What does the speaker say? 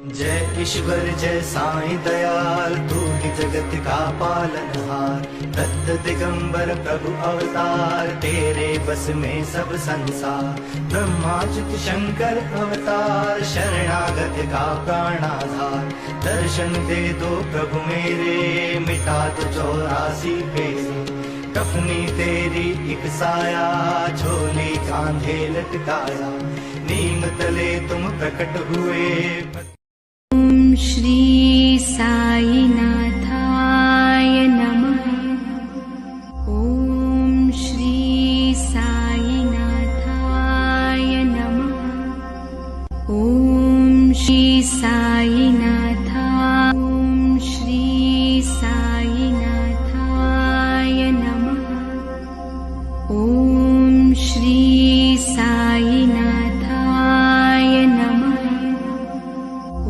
जय ईश्वर जय साईं दयाल, तू ही जगत का पालनहार। दत्त दिगंबर प्रभु अवतार, तेरे बस में सब संसार। ब्रह्माच्युत शंकर अवतार, शरणागत का प्राणाधार। दर्शन दे दो प्रभु मेरे, मिटा दो 84 फेरे। कफनी तेरी एक साया, झोली कांधे लटकाया। नीम तले तुम प्रकट हुए। ओम श्री साईनाथाय नमः। ओम श्री साईनाथाय नमः। ओम श्री साईनाथ